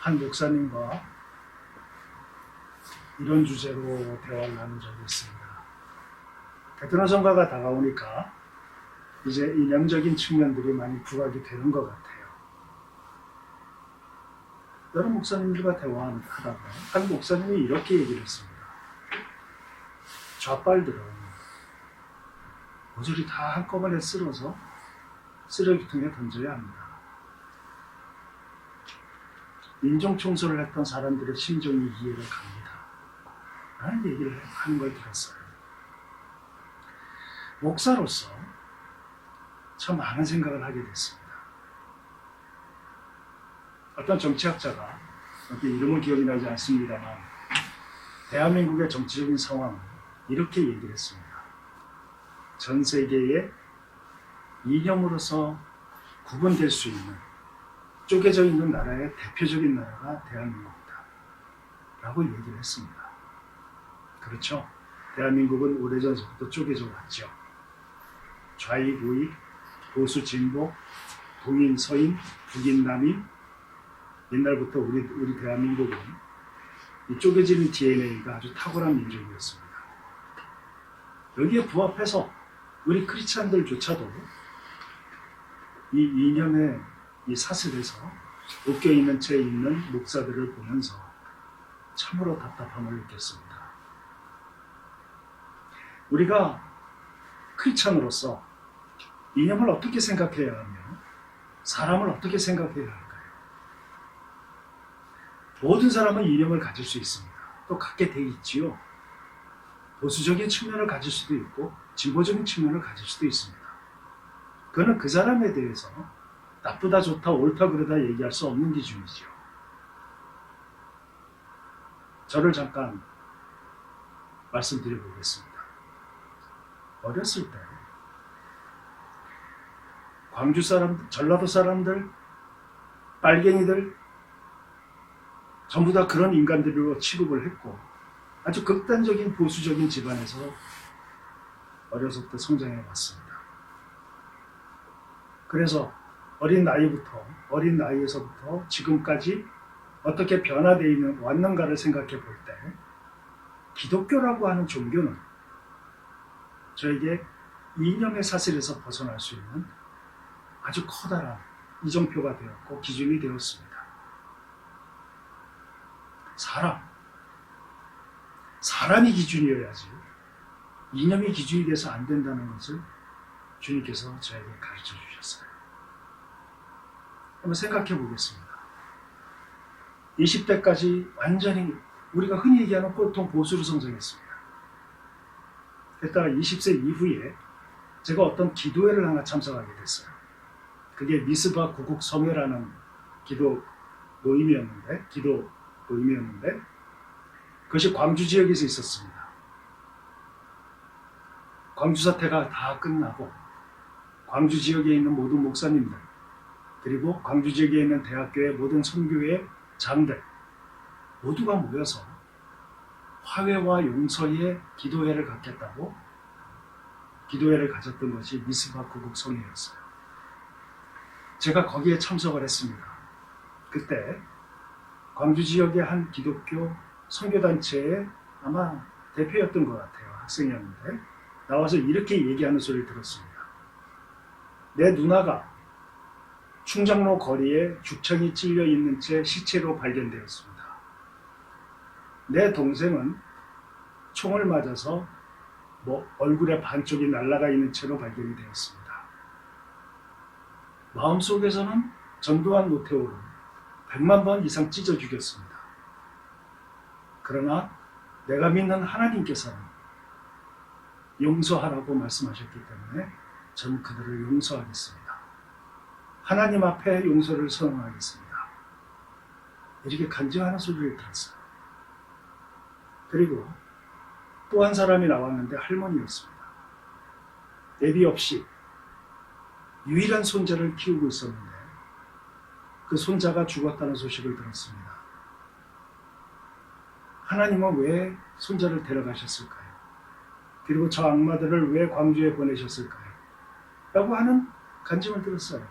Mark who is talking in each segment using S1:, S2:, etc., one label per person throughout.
S1: 한 목사님과 이런 주제로 대화를 나눈 적이 있습니다. 베트남 선거가 다가오니까 이제 이념적인 측면들이 많이 부각이 되는 것 같아요. 여러 목사님들과 대화하다가 한 목사님이 이렇게 얘기를 했습니다. 좌빨들은 모조리 다 한꺼번에 쓸어서 쓰레기통에 던져야 합니다. 인종청소를 했던 사람들의 심정이 이해가 갑니다. 라는 얘기를 하는 걸 들었어요. 목사로서 참 많은 생각을 하게 됐습니다. 어떤 정치학자가 이름은 기억이 나지 않습니다만 대한민국의 정치적인 상황을 이렇게 얘기를 했습니다. 전 세계의 이념으로서 구분될 수 있는 쪼개져 있는 나라의 대표적인 나라가 대한민국이다 라고 얘기를 했습니다. 그렇죠. 대한민국은 오래전부터 쪼개져 왔죠. 좌익, 우익, 보수, 진보, 동인, 서인, 북인, 남인. 옛날부터 우리 대한민국은 이 쪼개지는 DNA가 아주 탁월한 민족이었습니다. 여기에 부합해서 우리 크리스찬들조차도 이 이념의 이 사슬에서 묶여있는 채 있는 목사들을 보면서 참으로 답답함을 느꼈습니다. 우리가 크리스찬으로서 이념을 어떻게 생각해야 하며 사람을 어떻게 생각해야 할까요? 모든 사람은 이념을 가질 수 있습니다. 또 갖게 돼 있지요. 보수적인 측면을 가질 수도 있고 진보적인 측면을 가질 수도 있습니다. 그거는 그 사람에 대해서 나쁘다 좋다 옳다 그러다 얘기할 수 없는 기준이죠. 저를 잠깐 말씀드려 보겠습니다. 어렸을 때 광주 사람들, 전라도 사람들, 빨갱이들 전부 다 그런 인간들로 취급을 했고 아주 극단적인 보수적인 집안에서 어렸을 때 성장해 왔습니다. 그래서 어린 나이에서부터 지금까지 어떻게 변화되어 왔는가를 생각해 볼 때 기독교라고 하는 종교는 저에게 이념의 사슬에서 벗어날 수 있는 아주 커다란 이정표가 되었고 기준이 되었습니다. 사람이 기준이어야지 이념이 기준이 돼서 안 된다는 것을 주님께서 저에게 가르쳐 주셨어요. 한번 생각해 보겠습니다. 20대까지 완전히 우리가 흔히 얘기하는 꼴통 보수로 성장했습니다. 그랬다가 20세 이후에 제가 어떤 기도회를 하나 참석하게 됐어요. 그게 미스바 구국 성회라는 기도 모임이었는데 그것이 광주 지역에서 있었습니다. 광주 사태가 다 끝나고 광주 지역에 있는 모든 목사님들 그리고 광주 지역에 있는 대학교의 모든 선교회 장들 모두가 모여서 화해와 용서의 기도회를 갖겠다고 기도회를 가졌던 것이 미스바 구국 성회였어요. 제가 거기에 참석을 했습니다. 그때 광주 지역의 한 기독교 선교단체의 아마 대표였던 것 같아요. 학생이었는데 나와서 이렇게 얘기하는 소리를 들었습니다. 내 누나가 충장로 거리에 죽창이 찔려 있는 채 시체로 발견되었습니다. 내 동생은 총을 맞아서 얼굴의 반쪽이 날아가 있는 채로 발견이 되었습니다. 마음속에서는 전두환 노태우를 100만 번 이상 찢어 죽였습니다. 그러나 내가 믿는 하나님께서는 용서하라고 말씀하셨기 때문에 저는 그들을 용서하겠습니다. 하나님 앞에 용서를 선언하겠습니다. 이렇게 간증하는 소리를 들었어요. 그리고 또 한 사람이 나왔는데 할머니였습니다. 애비 없이 유일한 손자를 키우고 있었는데 그 손자가 죽었다는 소식을 들었습니다. 하나님은 왜 손자를 데려가셨을까요? 그리고 저 악마들을 왜 광주에 보내셨을까요? 라고 하는 간증을 들었어요.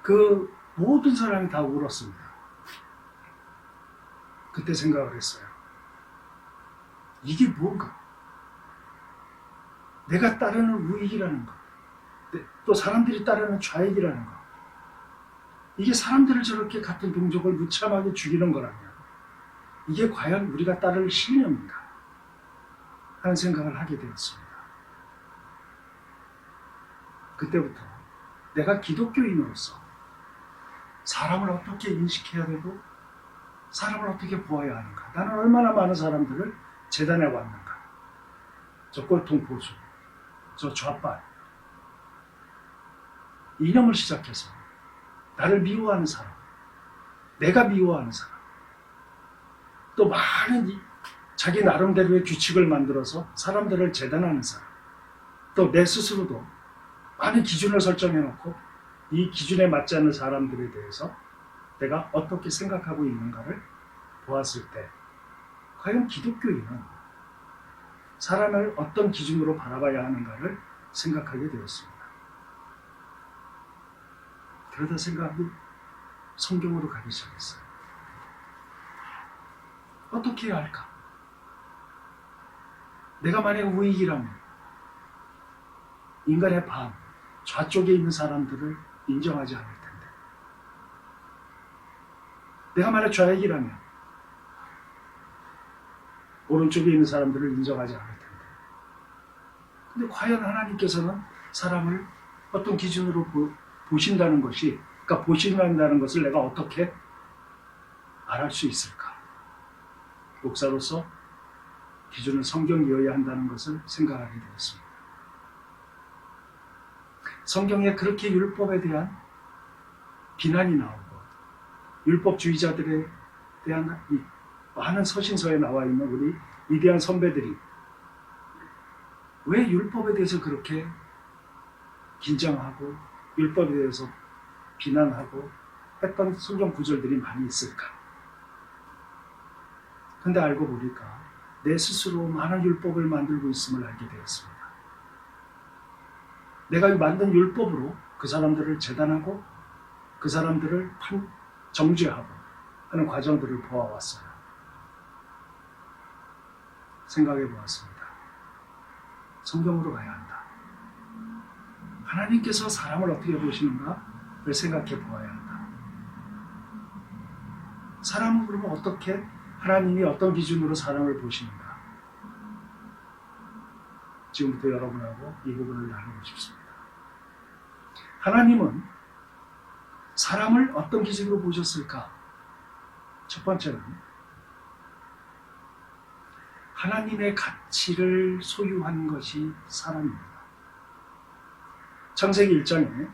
S1: 그 모든 사람이 다 울었습니다. 그때 생각을 했어요. 이게 뭔가? 내가 따르는 우익이라는 거, 또 사람들이 따르는 좌익이라는 거, 이게 사람들을 저렇게 같은 동족을 무참하게 죽이는 거라면 이게 과연 우리가 따를 신념인가 하는 생각을 하게 되었습니다. 그때부터 내가 기독교인으로서 사람을 어떻게 인식해야 되고 사람을 어떻게 보아야 하는가, 나는 얼마나 많은 사람들을 재단해 왔는가, 저 꼴통 보수, 저 좌빨, 이념을 시작해서 나를 미워하는 사람, 내가 미워하는 사람, 또 많은 자기 나름대로의 규칙을 만들어서 사람들을 재단하는 사람, 또 내 스스로도 많은 기준을 설정해놓고 이 기준에 맞지 않는 사람들에 대해서 내가 어떻게 생각하고 있는가를 보았을 때 과연 기독교인은 사람을 어떤 기준으로 바라봐야 하는가를 생각하게 되었습니다. 그러다 생각이 성경으로 가기 시작했어요. 어떻게 해야 할까? 내가 만약 우익이라면 인간의 반, 좌쪽에 있는 사람들을 인정하지 않을 텐데, 내가 만약 좌익이라면 오른쪽에 있는 사람들을 인정하지 않을 텐데, 근데 과연 하나님께서는 사람을 어떤 기준으로 보신다는 것이, 그러니까 보신다는 것을 내가 어떻게 알할 수 있을까? 목사로서 기준은 성경이어야 한다는 것을 생각하게 되었습니다. 성경에 그렇게 율법에 대한 비난이 나오고 율법주의자들에 대한 이 많은 서신서에 나와 있는 우리 위대한 선배들이 왜 율법에 대해서 그렇게 긴장하고 율법에 대해서 비난하고 했던 성경 구절들이 많이 있을까? 근데 알고 보니까 내 스스로 많은 율법을 만들고 있음을 알게 되었습니다. 내가 만든 율법으로 그 사람들을 재단하고 그 사람들을 정죄하고 하는 과정들을 보아왔어요. 생각해 보았습니다. 성경으로 가야 한다. 하나님께서 사람을 어떻게 보시는가를 생각해 보아야 한다. 사람은 그러면 어떻게, 하나님이 어떤 기준으로 사람을 보시는가? 지금부터 여러분하고 이 부분을 나누고 싶습니다. 하나님은 사람을 어떤 기준으로 보셨을까? 첫 번째는 하나님의 가치를 소유한 것이 사람입니다. 창세기 1장에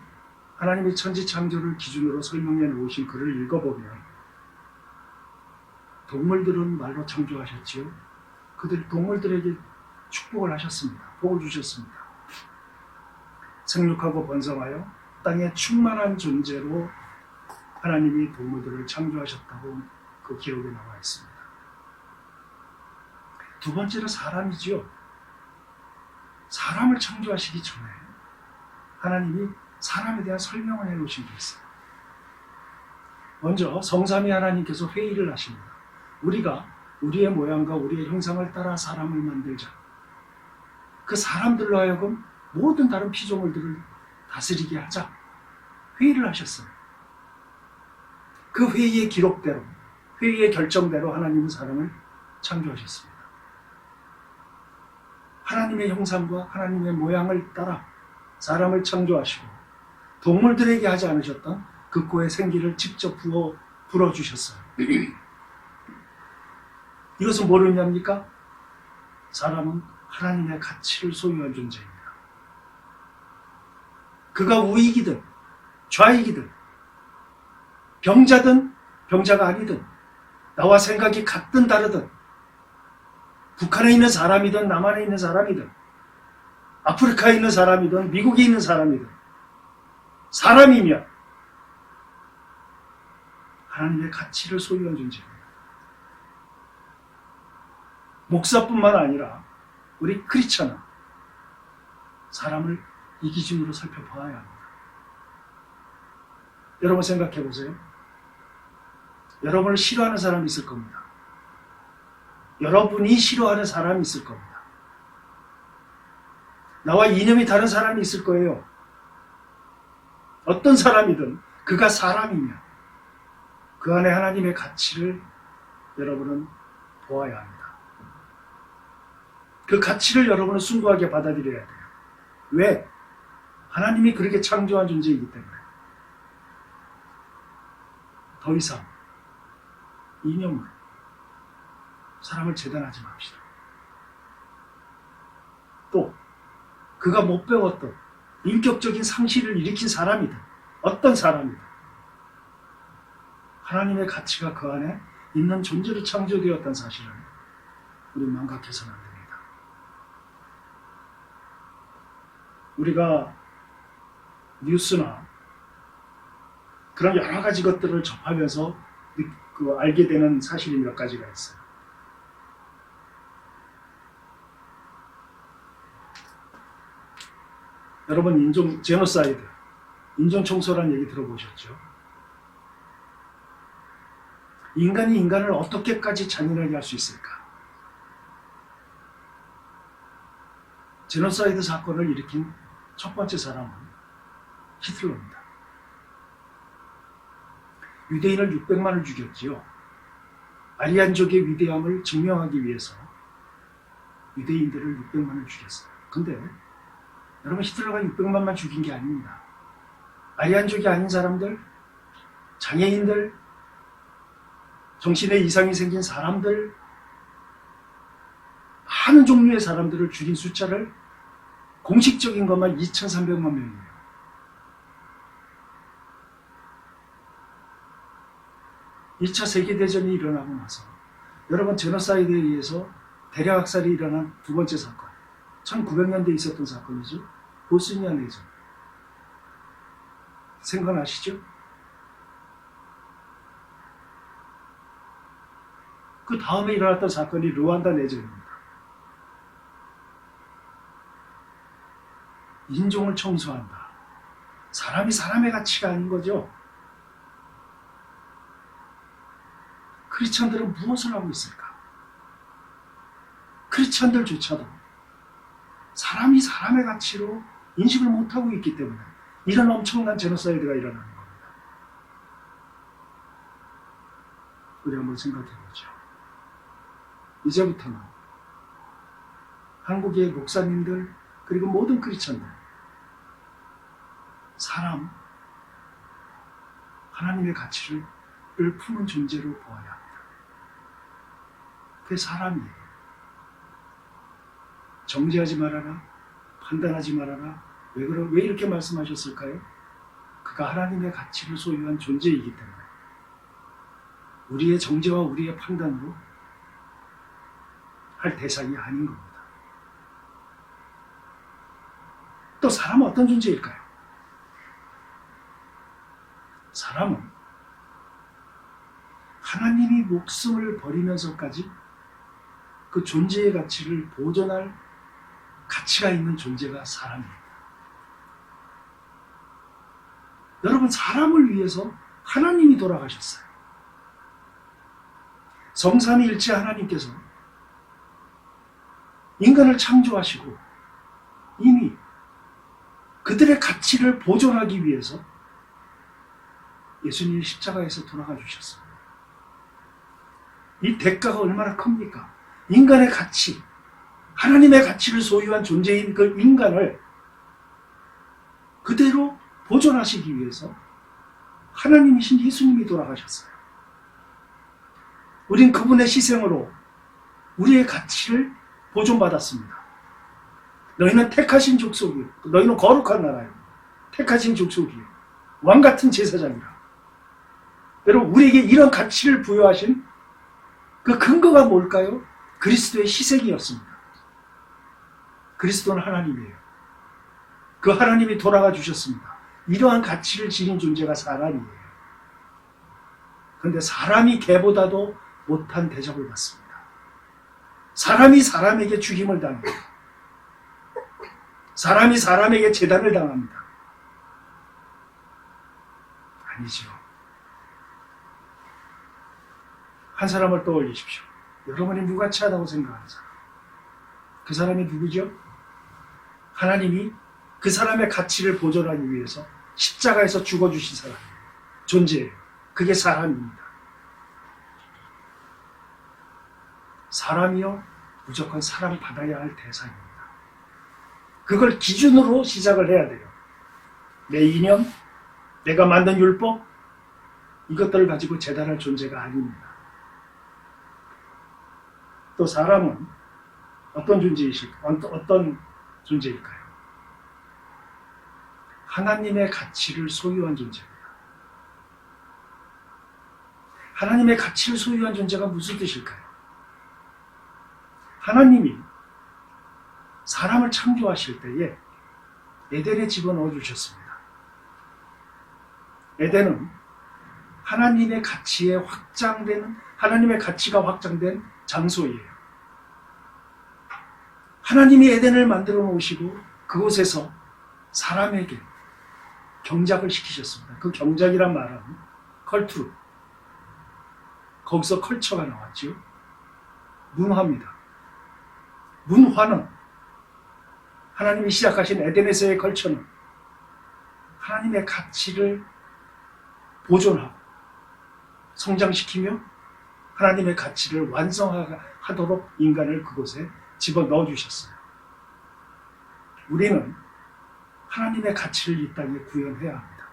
S1: 하나님이 천지 창조를 기준으로 설명해 놓으신 글을 읽어보면 동물들은 말로 창조하셨지요. 동물들에게 축복을 하셨습니다. 복을 주셨습니다. 생육하고 번성하여 땅에 충만한 존재로 하나님이 동물들을 창조하셨다고 그 기록에 나와 있습니다. 두 번째는 사람이지요. 사람을 창조하시기 전에 하나님이 사람에 대한 설명을 해놓으신 게 있어요. 먼저 성삼위 하나님께서 회의를 하십니다. 우리가 우리의 모양과 우리의 형상을 따라 사람을 만들자. 그 사람들로 하여금 모든 다른 피조물들을 다스리게 하자. 회의를 하셨어요. 그 회의의 기록대로, 회의의 결정대로 하나님은 사람을 창조하셨습니다. 하나님의 형상과 하나님의 모양을 따라 사람을 창조하시고 동물들에게 하지 않으셨던 그 코에 생기를 직접 불어주셨어요. 이것은 뭐를 의미합니까? 사람은 하나님의 가치를 소유한 존재입니다. 그가 우익이든 좌익이든 병자든 병자가 아니든 나와 생각이 같든 다르든 북한에 있는 사람이든 남한에 있는 사람이든 아프리카에 있는 사람이든 미국에 있는 사람이든 사람이면 하나님의 가치를 소유한 존재입니다. 목사뿐만 아니라 우리 크리스천은 사람을 이 기준으로 살펴봐야 합니다. 여러분 생각해 보세요. 여러분을 싫어하는 사람이 있을 겁니다. 여러분이 싫어하는 사람이 있을 겁니다. 나와 이념이 다른 사람이 있을 거예요. 어떤 사람이든 그가 사람이면 그 안에 하나님의 가치를 여러분은 보아야 합니다. 그 가치를 여러분은 순수하게 받아들여야 돼요. 왜? 하나님이 그렇게 창조한 존재이기 때문에. 더 이상 이념으로 사람을 재단하지 맙시다. 또 그가 못 배웠던 인격적인 상실을 일으킨 사람이든 어떤 사람이든 하나님의 가치가 그 안에 있는 존재로 창조되었다는 사실을 우리 망각해서는 안 됩니다. 우리가 뉴스나 그런 여러 가지 것들을 접하면서 알게 되는 사실이 몇 가지가 있어요. 여러분 제노사이드, 인종청소라는 얘기 들어보셨죠? 인간이 인간을 어떻게까지 잔인하게 할 수 있을까? 제노사이드 사건을 일으킨 첫 번째 사람은 히틀러입니다. 유대인을 600만을 죽였지요. 아리안족의 위대함을 증명하기 위해서 유대인들을 600만을 죽였어요. 근데 여러분, 히틀러가 600만만 죽인 게 아닙니다. 아리안족이 아닌 사람들, 장애인들, 정신에 이상이 생긴 사람들, 많은 종류의 사람들을 죽인 숫자를 공식적인 것만 2,300만 명이에요. 이 차 세계대전이 일어나고 나서 여러분, 제노사이드에 의해서 대량학살이 일어난 두 번째 사건, 1900년대에 있었던 사건이죠. 보스니아 내전. 생각나시죠? 그 다음에 일어났던 사건이 르완다 내전입니다. 인종을 청소한다. 사람이 사람의 가치가 아닌 거죠. 크리스찬들은 무엇을 하고 있을까? 크리스찬들조차도 사람이 사람의 가치로 인식을 못하고 있기 때문에 이런 엄청난 제노사이드가 일어나는 겁니다. 우리 한번 생각해보죠. 이제부터는 한국의 목사님들 그리고 모든 크리스찬들, 사람, 하나님의 가치를 품은 존재로 보아야 합니다. 그게 사람이에요. 정죄하지 말아라, 판단하지 말아라. 왜 이렇게 말씀하셨을까요? 그가 하나님의 가치를 소유한 존재이기 때문에 우리의 정죄와 우리의 판단으로 할 대상이 아닌 겁니다. 또 사람은 어떤 존재일까요? 사람은 하나님이 목숨을 버리면서까지 그 존재의 가치를 보존할 가치가 있는 존재가 사람입니다. 여러분, 사람을 위해서 하나님이 돌아가셨어요. 성삼위일체 하나님께서 인간을 창조하시고 이미 그들의 가치를 보존하기 위해서 예수님이 십자가에서 돌아가 주셨습니다. 이 대가가 얼마나 큽니까? 인간의 가치, 하나님의 가치를 소유한 존재인 그 인간을 그대로 보존하시기 위해서 하나님이신 예수님이 돌아가셨어요. 우린 그분의 희생으로 우리의 가치를 보존받았습니다. 너희는 택하신 족속이요, 너희는 거룩한 나라요, 택하신 족속이요, 왕같은 제사장이라. 여러분, 우리에게 이런 가치를 부여하신 그 근거가 뭘까요? 그리스도의 희생이었습니다. 그리스도는 하나님이에요. 그 하나님이 돌아가 주셨습니다. 이러한 가치를 지닌 존재가 사람이에요. 그런데 사람이 개보다도 못한 대접을 받습니다. 사람이 사람에게 죽임을 당합니다. 사람이 사람에게 재단을 당합니다. 아니죠. 한 사람을 떠올리십시오. 여러분이 무가치하다고 생각하는 사람. 그 사람이 누구죠? 하나님이 그 사람의 가치를 보존하기 위해서 십자가에서 죽어주신 사람, 존재예요. 그게 사람입니다. 사람이요, 무조건 사랑받아야 할 대상입니다. 그걸 기준으로 시작을 해야 돼요. 내 이념, 내가 만든 율법, 이것들을 가지고 재단할 존재가 아닙니다. 또 사람은 어떤 존재일까요? 하나님의 가치를 소유한 존재입니다. 하나님의 가치를 소유한 존재가 무슨 뜻일까요? 하나님이 사람을 창조하실 때에 에덴에 집어넣어 주셨습니다. 에덴은 하나님의 가치가 확장된 장소이에요. 하나님이 에덴을 만들어 놓으시고 그곳에서 사람에게 경작을 시키셨습니다. 그 경작이란 말은 컬투르. 거기서 컬처가 나왔죠. 문화입니다. 문화는 하나님이 시작하신 에덴에서의 컬처는 하나님의 가치를 보존하고 성장시키며 하나님의 가치를 완성하도록 인간을 그곳에 집어넣어 주셨어요. 우리는 하나님의 가치를 이 땅에 구현해야 합니다.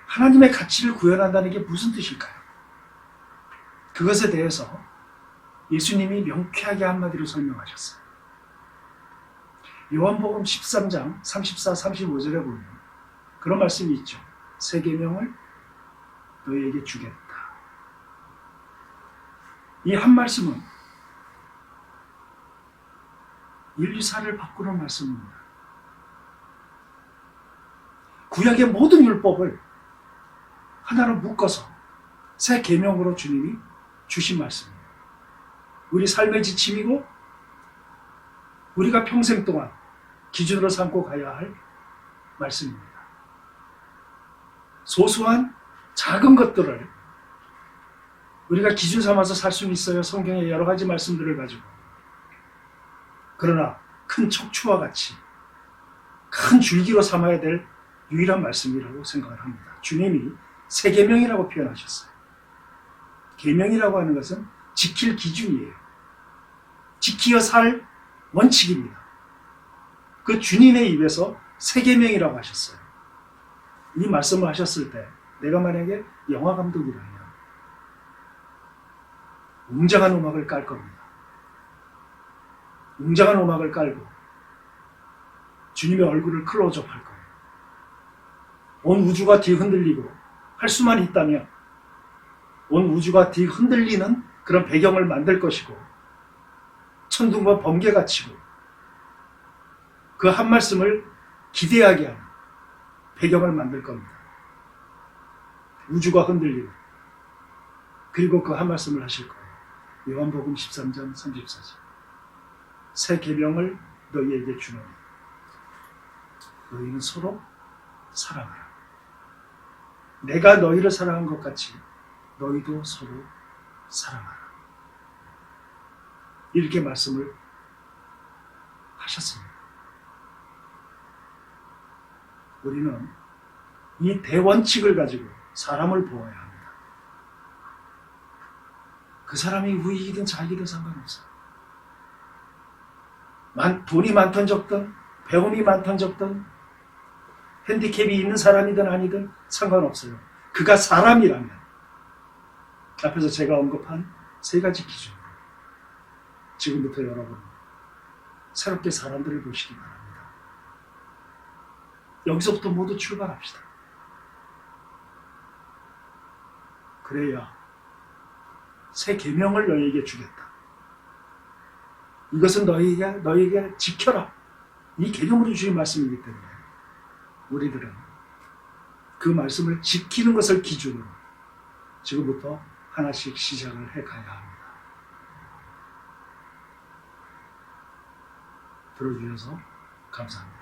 S1: 하나님의 가치를 구현한다는 게 무슨 뜻일까요? 그것에 대해서 예수님이 명쾌하게 한마디로 설명하셨어요. 요한복음 13장 34, 35절에 보면 그런 말씀이 있죠. 새 계명을 너희에게 주겠다. 이 한 말씀은 인류사를 바꾸는 말씀입니다. 구약의 모든 율법을 하나로 묶어서 새 계명으로 주님이 주신 말씀입니다. 우리 삶의 지침이고 우리가 평생 동안 기준으로 삼고 가야 할 말씀입니다. 소소한 작은 것들을 우리가 기준 삼아서 살 수는 있어요. 성경의 여러 가지 말씀들을 가지고. 그러나 큰 척추와 같이 큰 줄기로 삼아야 될 유일한 말씀이라고 생각을 합니다. 주님이 새 계명이라고 표현하셨어요. 계명이라고 하는 것은 지킬 기준이에요. 지키어 살 원칙입니다. 그 주님의 입에서 새 계명이라고 하셨어요. 이 말씀을 하셨을 때 내가 만약에 영화 감독이라면 웅장한 음악을 깔 겁니다. 웅장한 음악을 깔고 주님의 얼굴을 클로즈업 할 거예요. 온 우주가 뒤흔들리고 할 수만 있다면 온 우주가 뒤흔들리는 그런 배경을 만들 것이고 천둥과 번개가 치고 그 한 말씀을 기대하게 하는 배경을 만들 겁니다. 우주가 흔들리고 그리고 그 한 말씀을 하실 거예요. 요한복음 13장 34절 새 계명을 너희에게 주노니 너희는 서로 사랑하라. 내가 너희를 사랑한 것 같이 너희도 서로 사랑하라. 이렇게 말씀을 하셨습니다. 우리는 이 대원칙을 가지고 사람을 보아야 합니다. 그 사람이 우익이든 자익이든 상관없어요. 돈이 많든 적든 배움이 많든 적든 핸디캡이 있는 사람이든 아니든 상관없어요. 그가 사람이라면 앞에서 제가 언급한 세 가지 기준 지금부터 여러분 새롭게 사람들을 보시기 바랍니다. 여기서부터 모두 출발합시다. 그래야 새 계명을 너희에게 주겠다. 이것은 너희에게 지켜라. 이 계명으로 주신 말씀이기 때문에 우리들은 그 말씀을 지키는 것을 기준으로 지금부터 하나씩 시작을 해가야 합니다. 들어주셔서 감사합니다.